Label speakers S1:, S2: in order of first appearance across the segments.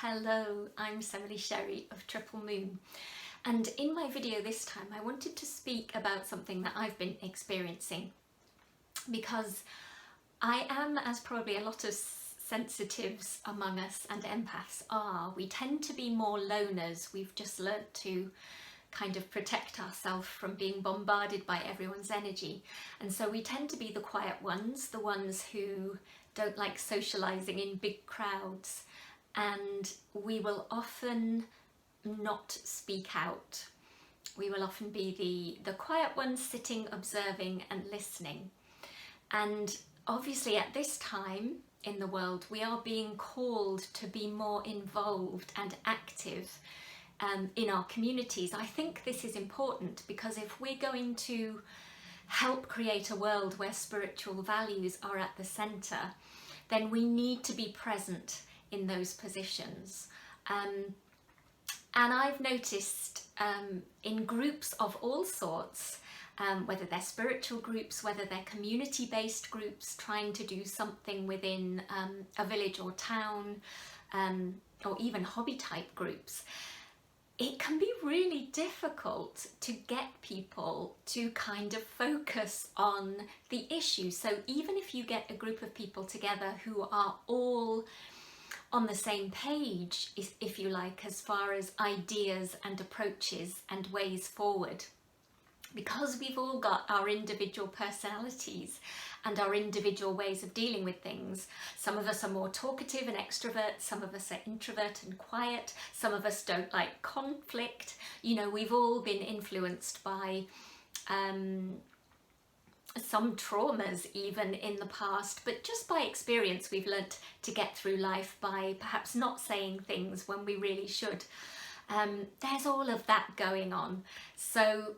S1: Hello, I'm Semily Sherry of Triple Moon, and in my video this time I wanted to speak about something that I've been experiencing, because I am, as probably a lot of sensitives among us and empaths are, we tend to be more loners. We've just learnt to kind of protect ourselves from being bombarded by everyone's energy, and so we tend to be the quiet ones, the ones who don't like socializing in big crowds, and we will often not speak out. We will often be the quiet ones, sitting, observing and listening. And obviously at this time in the world we are being called to be more involved and active in our communities. I think this is important because if we're going to help create a world where spiritual values are at the centre, then we need to be present in those positions. And I've noticed in groups of all sorts, whether they're spiritual groups, whether they're community-based groups trying to do something within a village or town, or even hobby-type groups, it can be really difficult to get people to kind of focus on the issue. So even if you get a group of people together who are all on the same page, if you like, as far as ideas and approaches and ways forward, because we've all got our individual personalities and our individual ways of dealing with things. Some of us are more talkative and extrovert, some of us are introvert and quiet, some of us don't like conflict. You know, we've all been influenced by some traumas even in the past, but just by experience we've learnt to get through life by perhaps not saying things when we really should. There's all of that going on. So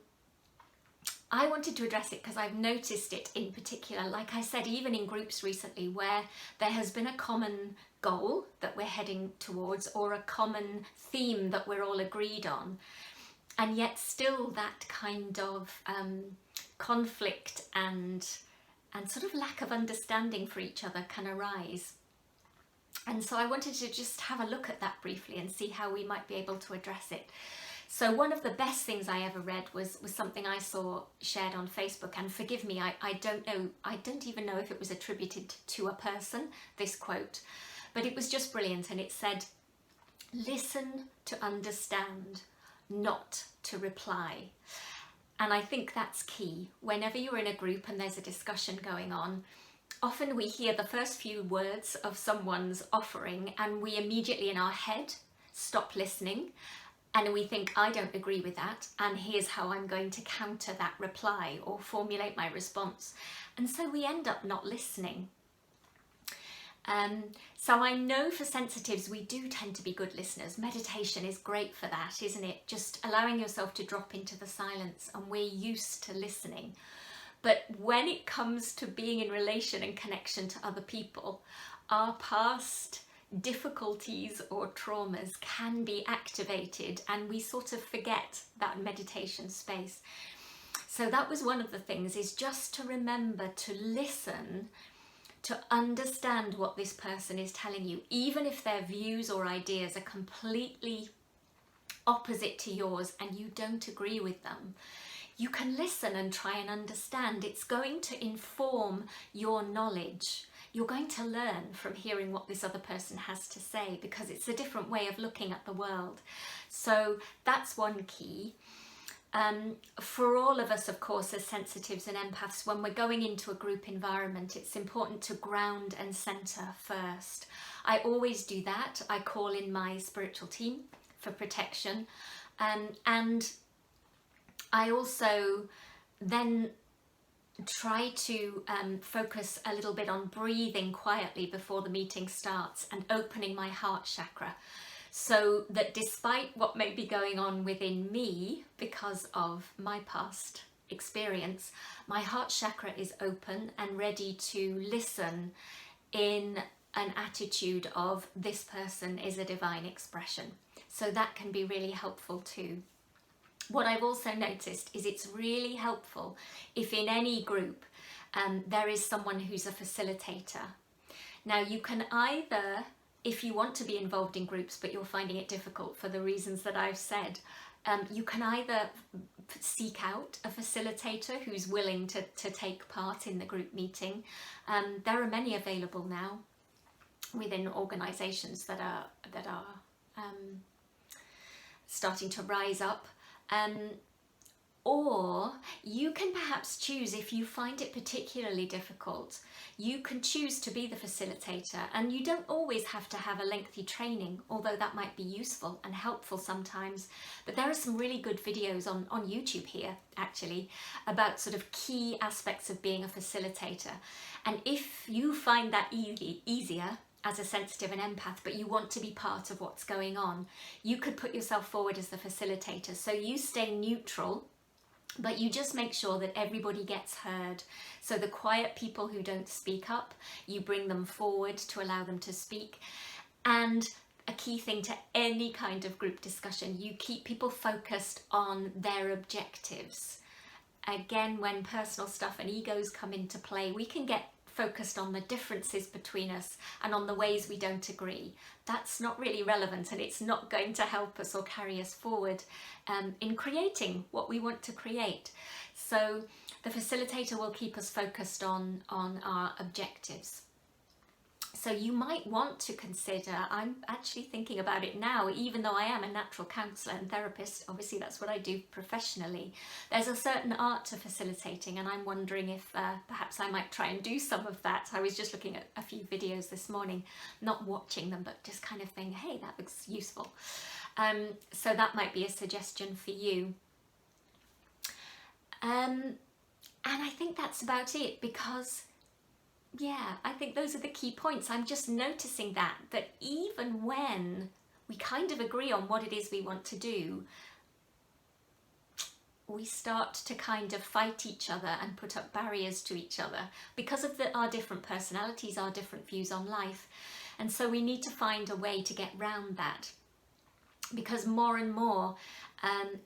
S1: I wanted to address it because I've noticed it in particular, like I said, even in groups recently where there has been a common goal that we're heading towards, or a common theme that we're all agreed on, and yet still that kind of conflict and sort of lack of understanding for each other can arise. And so I wanted to just have a look at that briefly and see how we might be able to address it. So one of the best things I ever read was something I saw shared on Facebook, and forgive me, I don't even know if it was attributed to a person, this quote, but it was just brilliant, and it said, "Listen to understand, not to reply." And I think that's key. Whenever you're in a group and there's a discussion going on, often we hear the first few words of someone's offering and we immediately in our head stop listening, and we think, I don't agree with that, and here's how I'm going to counter that reply or formulate my response. And so we end up not listening. So I know for sensitives we do tend to be good listeners. Meditation is great for that, isn't it? Just allowing yourself to drop into the silence, and we're used to listening. But when it comes to being in relation and connection to other people, our past difficulties or traumas can be activated and we sort of forget that meditation space. So that was one of the things, is just to remember to listen, to understand what this person is telling you, even if their views or ideas are completely opposite to yours and you don't agree with them. You can listen and try and understand. It's going to inform your knowledge. You're going to learn from hearing what this other person has to say, because it's a different way of looking at the world. So that's one key. For all of us, of course, as sensitives and empaths, when we're going into a group environment, it's important to ground and centre first. I always do that. I call in my spiritual team for protection, and I also then try to focus a little bit on breathing quietly before the meeting starts and opening my heart chakra, so that despite what may be going on within me because of my past experience, my heart chakra is open and ready to listen in an attitude of, this person is a divine expression. So that can be really helpful too. What I've also noticed is it's really helpful if in any group there is someone who's a facilitator. Now you can either if you want to be involved in groups but you're finding it difficult for the reasons that I've said, you can either seek out a facilitator who's willing to take part in the group meeting. There are many available now within organisations that are starting to rise up. Or you can perhaps choose, if you find it particularly difficult, you can choose to be the facilitator, and you don't always have to have a lengthy training, although that might be useful and helpful sometimes. But there are some really good videos on YouTube here, actually, about sort of key aspects of being a facilitator. And if you find that easier as a sensitive and empath, but you want to be part of what's going on, you could put yourself forward as the facilitator. So you stay neutral, but you just make sure that everybody gets heard. So the quiet people who don't speak up, you bring them forward to allow them to speak. And a key thing to any kind of group discussion, you keep people focused on their objectives. Again, when personal stuff and egos come into play, we can get focused on the differences between us and on the ways we don't agree. That's not really relevant, and it's not going to help us or carry us forward in creating what we want to create. So the facilitator will keep us focused on our objectives. So you might want to consider, I'm actually thinking about it now, even though I am a natural counsellor and therapist, obviously that's what I do professionally, there's a certain art to facilitating, and I'm wondering if perhaps I might try and do some of that. I was just looking at a few videos this morning, not watching them, but just kind of thinking, hey, that looks useful. So that might be a suggestion for you. And I think that's about it, because yeah, I think those are the key points. I'm just noticing that even when we kind of agree on what it is we want to do, we start to kind of fight each other and put up barriers to each other because of our different personalities, our different views on life. And so we need to find a way to get round that, because more and more,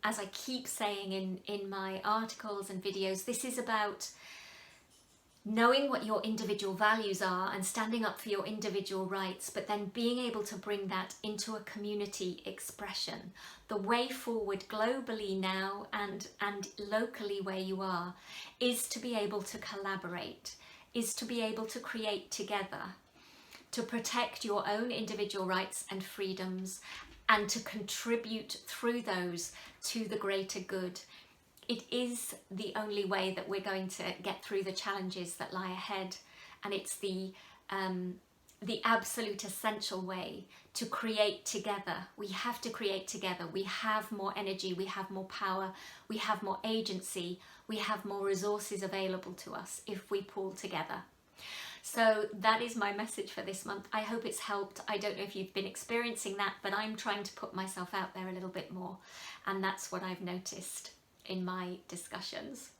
S1: as I keep saying in my articles and videos, this is about knowing what your individual values are and standing up for your individual rights, but then being able to bring that into a community expression. The way forward globally now and locally where you are is to be able to collaborate, is to be able to create together, to protect your own individual rights and freedoms, and to contribute through those to the greater good. It is the only way that we're going to get through the challenges that lie ahead, and it's the absolute essential way to create together. We have to create together. We have more energy, we have more power, we have more agency, we have more resources available to us if we pull together. So that is my message for this month. I hope it's helped. I don't know if you've been experiencing that, but I'm trying to put myself out there a little bit more, and that's what I've noticed in my discussions.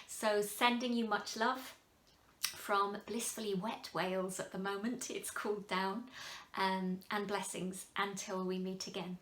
S1: So sending you much love from blissfully wet Wales at the moment. It's cooled down, and blessings until we meet again.